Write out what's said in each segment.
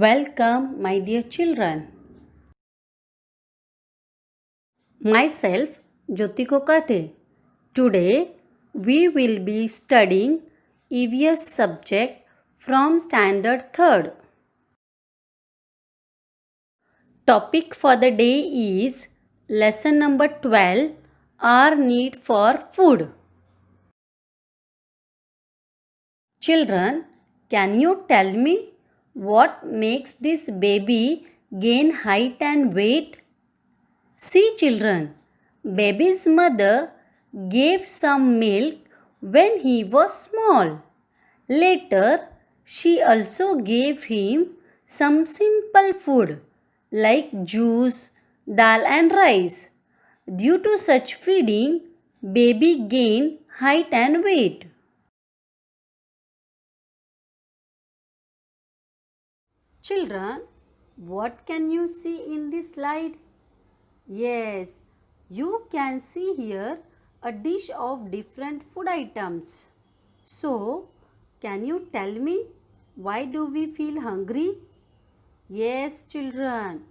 Welcome, my dear children. Myself, Jyoti Kokate. Today, we will be studying EVS subject from Standard 3rd. Topic for the day is lesson number 12, Our Need for Food. Children, can you tell me what makes this baby gain height and weight? See children, baby's mother gave some milk when he was small. Later, she also gave him some simple food like juice, dal and rice. Due to such feeding, baby gained height and weight. Children, what can you see in this slide? Yes, you can see here a dish of different food items. So, can you tell me why do we feel hungry? Yes, children,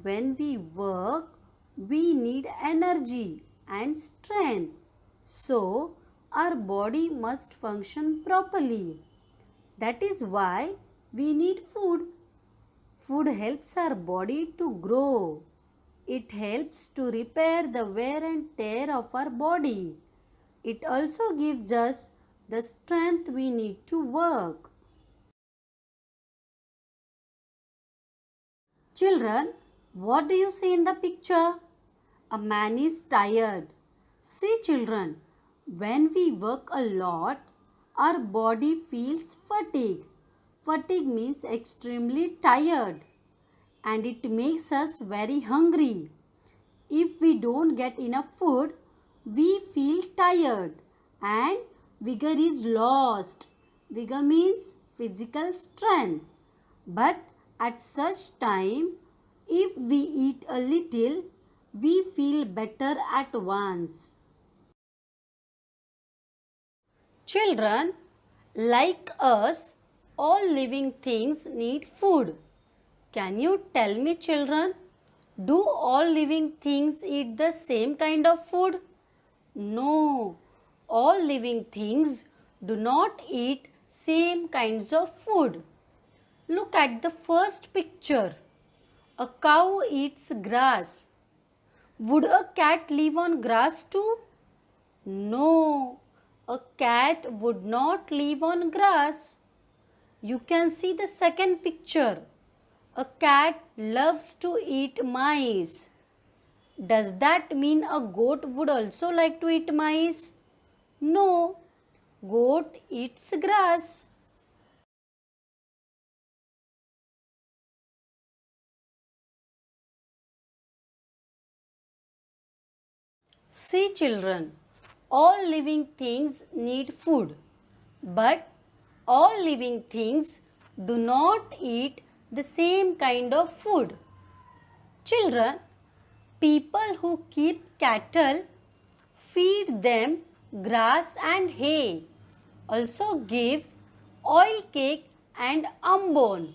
when we work, we need energy and strength. So, our body must function properly. That is why we need food. Food helps our body to grow. It helps to repair the wear and tear of our body. It also gives us the strength we need to work. Children, what do you see in the picture? A man is tired. See children, when we work a lot, our body feels fatigue. Fatigue means extremely tired and it makes us very hungry. If we don't get enough food, we feel tired and vigor is lost. Vigor means physical strength. But at such time, if we eat a little, we feel better at once. Children, like us, all living things need food. Can you tell me, children, do all living things eat the same kind of food? No, all living things do not eat same kinds of food. Look at the first picture. A cow eats grass. Would a cat live on grass too? No, a cat would not live on grass. You can see the second picture. A cat loves to eat mice. Does that mean a goat would also like to eat mice? No, goat eats grass. See children, all living things need food, but all living things do not eat the same kind of food. Children, people who keep cattle feed them grass and hay, also give oil cake and ambon.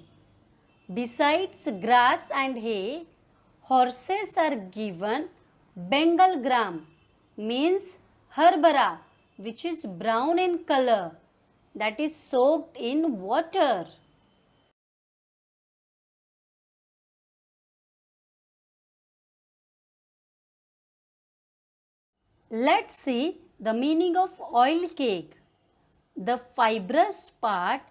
Besides grass and hay, horses are given Bengal gram, means herbara, which is brown in color, that is soaked in water. Let's see the meaning of oil cake. The fibrous part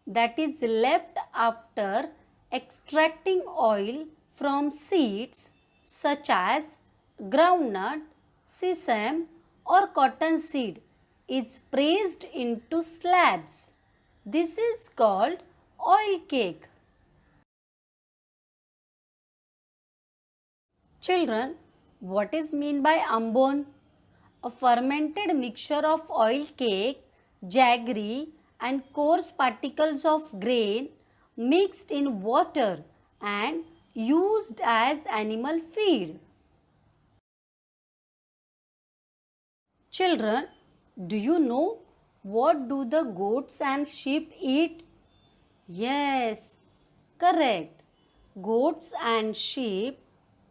that is left after extracting oil from seeds such as groundnut, sesame or cottonseed is pressed into slabs. This is called oil cake. Children, what is mean by ambon? A fermented mixture of oil cake, jaggery and coarse particles of grain mixed in water and used as animal feed. Children, do you know what do the goats and sheep eat? Yes, Correct. Goats and sheep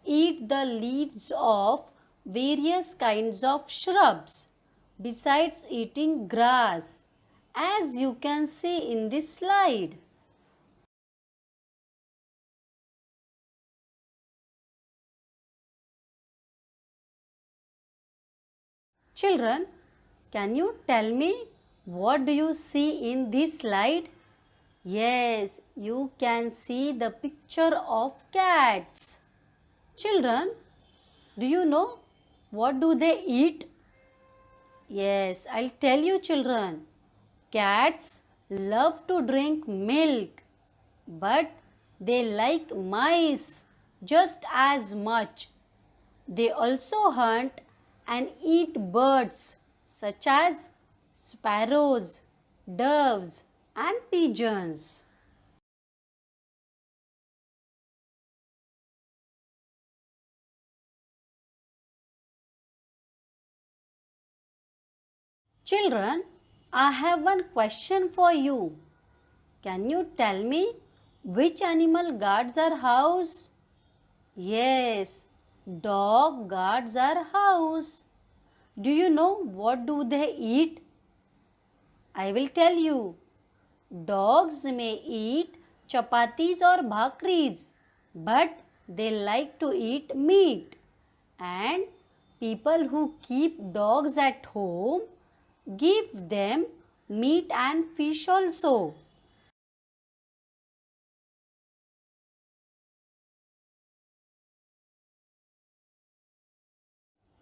eat the leaves of various kinds of shrubs besides eating grass, as you can see in this slide. Children, can you tell me what do you see in this slide? Yes, you can see the picture of cats. Children, do you know what do they eat? Yes, I'll tell you children. Cats love to drink milk, but they like mice just as much. They also hunt and eat birds such as sparrows, doves, and pigeons. Children, I have one question for you. Can you tell me which animal guards our house? Yes, dog guards our house. Do you know what do they eat? I will tell you. Dogs may eat chapatis or bhakris, but they like to eat meat. And people who keep dogs at home give them meat and fish also.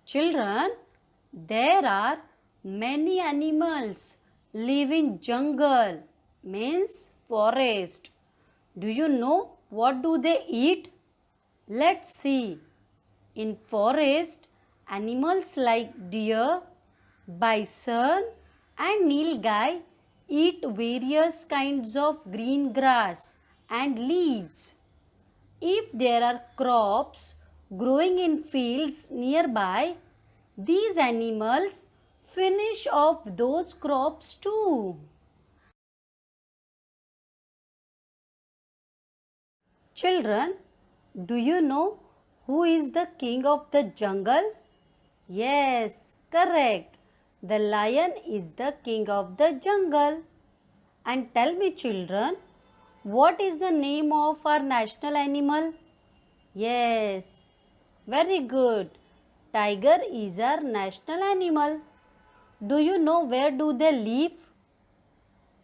Children, there are many animals live in jungle, means forest. Do you know what do they eat? Let's see. In forest, animals like deer, bison and nilgai eat various kinds of green grass and leaves. If there are crops growing in fields nearby, these animals finish off those crops too. Children, do you know who is the king of the jungle? Yes, correct. The lion is the king of the jungle. And tell me, children, what is the name of our national animal? Yes, very good. Tiger is our national animal. Do you know where do they live?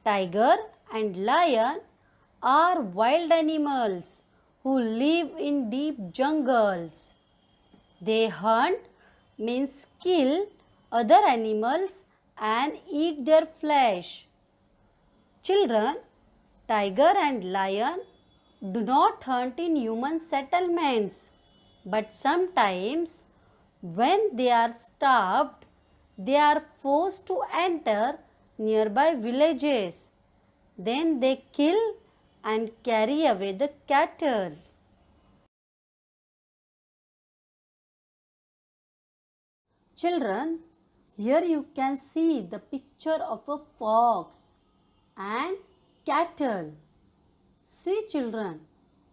Tiger and lion are wild animals who live in deep jungles. They hunt, means kill other animals and eat their flesh. Children, tiger and lion do not hunt in human settlements, but sometimes when they are starved, they are forced to enter nearby villages. Then they kill and carry away the cattle. Children, here you can see the picture of a fox and cattle. See children,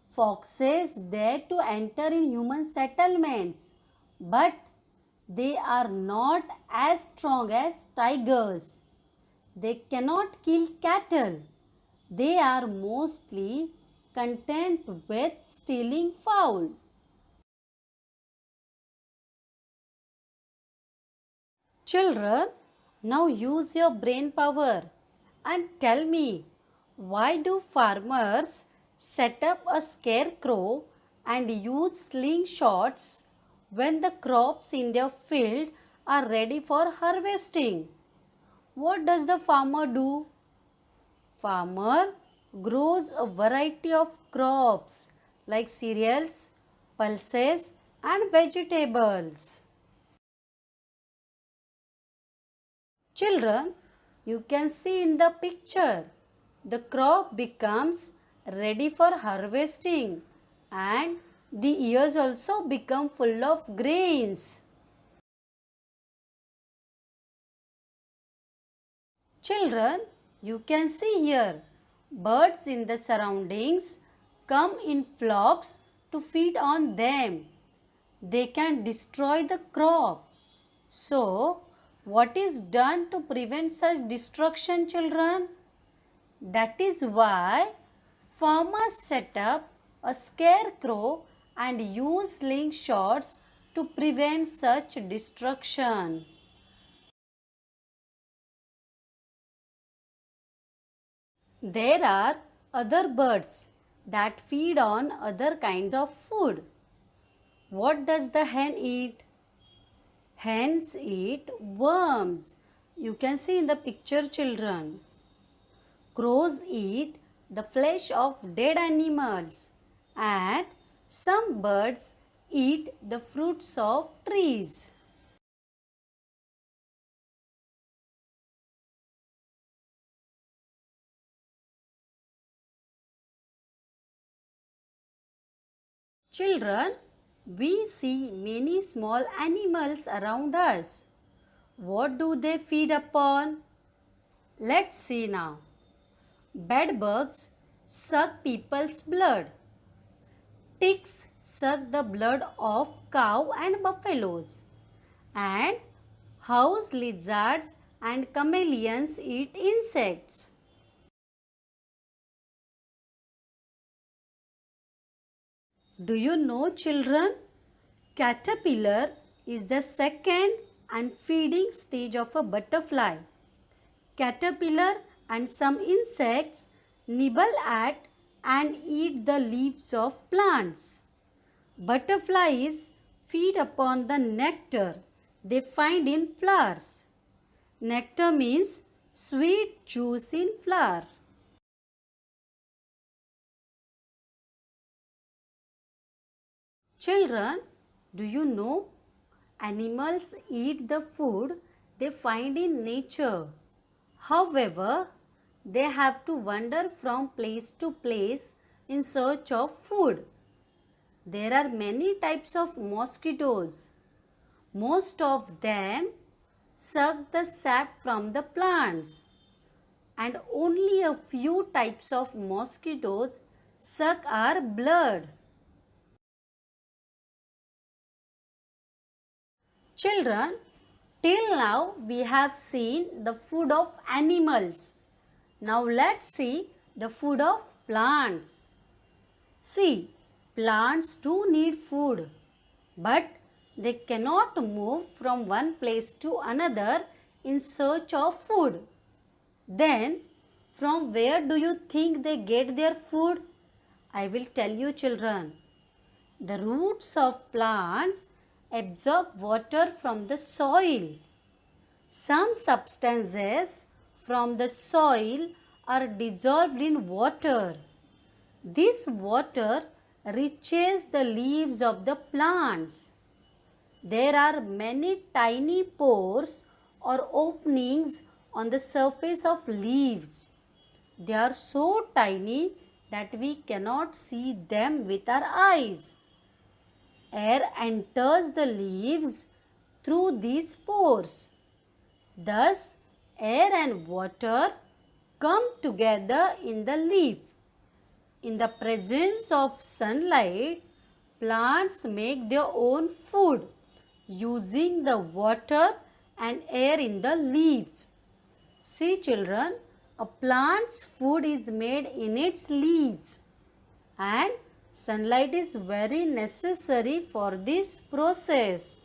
foxes dare to enter in human settlements, but they are not as strong as tigers. They cannot kill cattle. They are mostly content with stealing fowl. Children, now use your brain power and tell me, why do farmers set up a scarecrow and use slingshots when the crops in their field are ready for harvesting? What does the farmer do? Farmer grows a variety of crops like cereals, pulses and vegetables. Children, you can see in the picture, the crop becomes ready for harvesting and the ears also become full of grains. Children, you can see here birds in the surroundings come in flocks to feed on them. They can destroy the crop. So, what is done to prevent such destruction, children? That is why farmers set up a scarecrow and use slingshots to prevent such destruction. There are other birds that feed on other kinds of food. What does the hen eat? Hens eat worms. You can see in the picture, children. Crows eat the flesh of dead animals, and some birds eat the fruits of trees. Children, we see many small animals around us. What do they feed upon? Let's see now. Bedbugs suck people's blood. Ticks suck the blood of cow and buffaloes. And house lizards and chameleons eat insects. Do you know, children? Caterpillar is the second and feeding stage of a butterfly. Caterpillar and some insects nibble at and eat the leaves of plants. Butterflies feed upon the nectar they find in flowers. Nectar means sweet juice in flower. Children, do you know animals eat the food they find in nature? However, they have to wander from place to place in search of food. There are many types of mosquitoes. Most of them suck the sap from the plants, and only a few types of mosquitoes suck our blood. Children, till now we have seen the food of animals. Now let's see the food of plants. See, plants do need food, but they cannot move from one place to another in search of food. Then, from where do you think they get their food? I will tell you, children. The roots of plants absorb water from the soil. Some substances from the soil are dissolved in water. This water reaches the leaves of the plants. There are many tiny pores or openings on the surface of leaves. They are so tiny that we cannot see them with our eyes. Air enters the leaves through these pores. Thus, air and water come together in the leaf. In the presence of sunlight, plants make their own food using the water and air in the leaves. See, children, a plant's food is made in its leaves, and sunlight is very necessary for this process,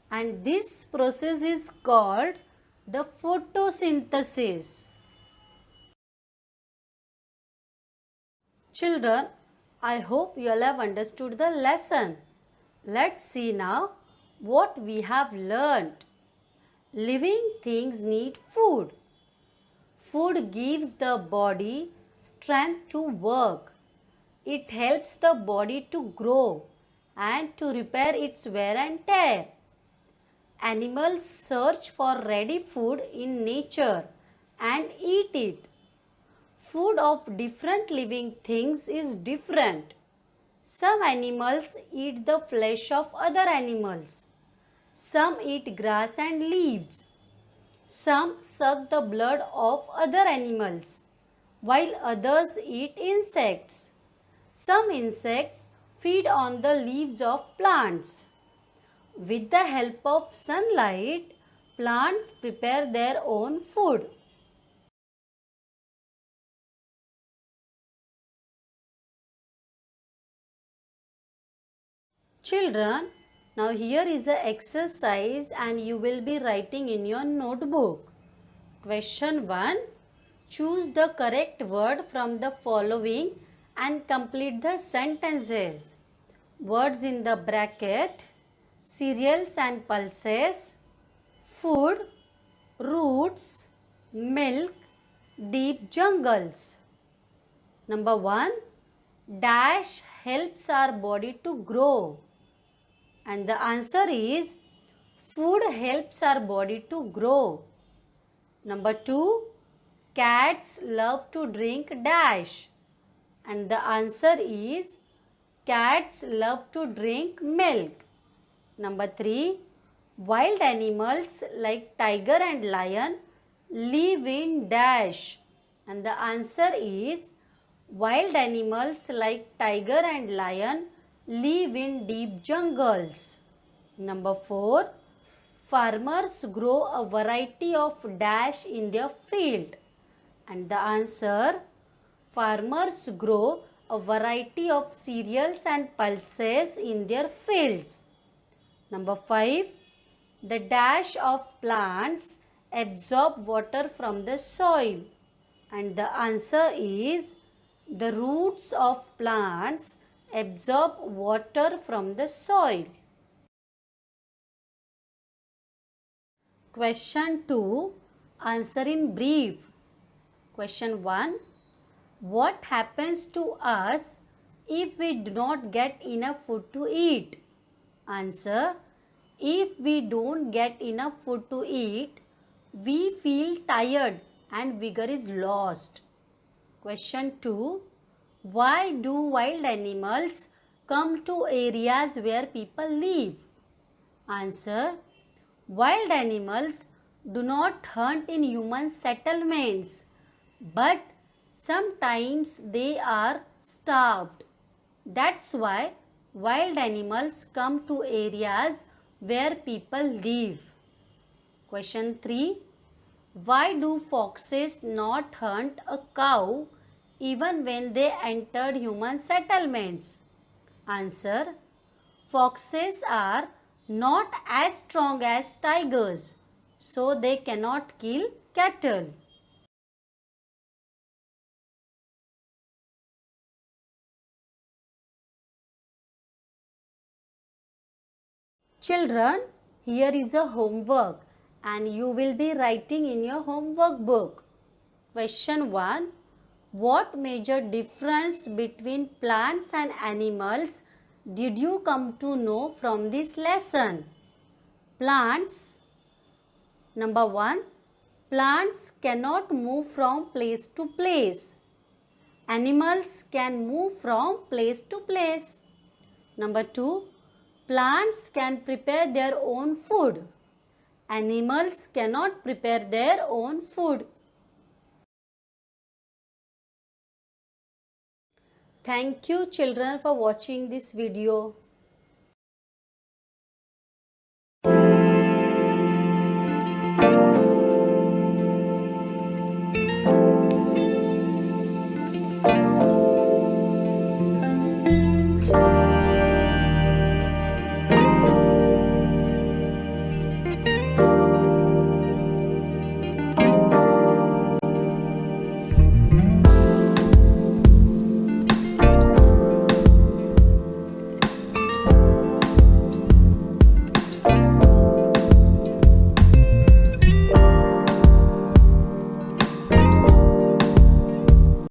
and this process is called the photosynthesis. Children, I hope you all have understood the lesson. Let's see now what we have learnt. Living things need food. Food gives the body strength to work. It helps the body to grow and to repair its wear and tear. Animals search for ready food in nature and eat it. Food of different living things is different. Some animals eat the flesh of other animals. Some eat grass and leaves. Some suck the blood of other animals, while others eat insects. Some insects feed on the leaves of plants. With the help of sunlight, plants prepare their own food. Children, now here is an exercise and you will be writing in your notebook. Question 1. Choose the correct word from the following and complete the sentences. Words in the bracket: cereals and pulses, food, roots, milk, deep jungles. Number 1. Dash helps our body to grow. And the answer is food helps our body to grow. Number 2. Cats love to drink dash. And the answer is cats love to drink milk. Number 3. Wild animals like tiger and lion live in dash. And the answer is wild animals like tiger and lion live in deep jungles. Number 4. Farmers grow a variety of dash in their field. And the answer, farmers grow a variety of cereals and pulses in their fields. Number 5. The dash of plants absorb water from the soil. And the answer is the roots of plants absorb water from the soil. Question 2. Answer in brief. Question 1. What happens to us if we do not get enough food to eat? Answer. If we don't get enough food to eat, we feel tired and vigor is lost. Question 2. Why do wild animals come to areas where people live? Answer. Wild animals do not hunt in human settlements, but sometimes they are starved. That's why wild animals come to areas where people live. Question 3. Why do foxes not hunt a cow even when they entered human settlements? Answer. Foxes are not as strong as tigers, so they cannot kill cattle. Children, here is a homework and you will be writing in your homework book. Question 1. What major difference between plants and animals did you come to know from this lesson? Plants. Number 1. Plants cannot move from place to place. Animals can move from place to place. Number 2. Plants can prepare their own food. Animals cannot prepare their own food. Thank you children for watching this video.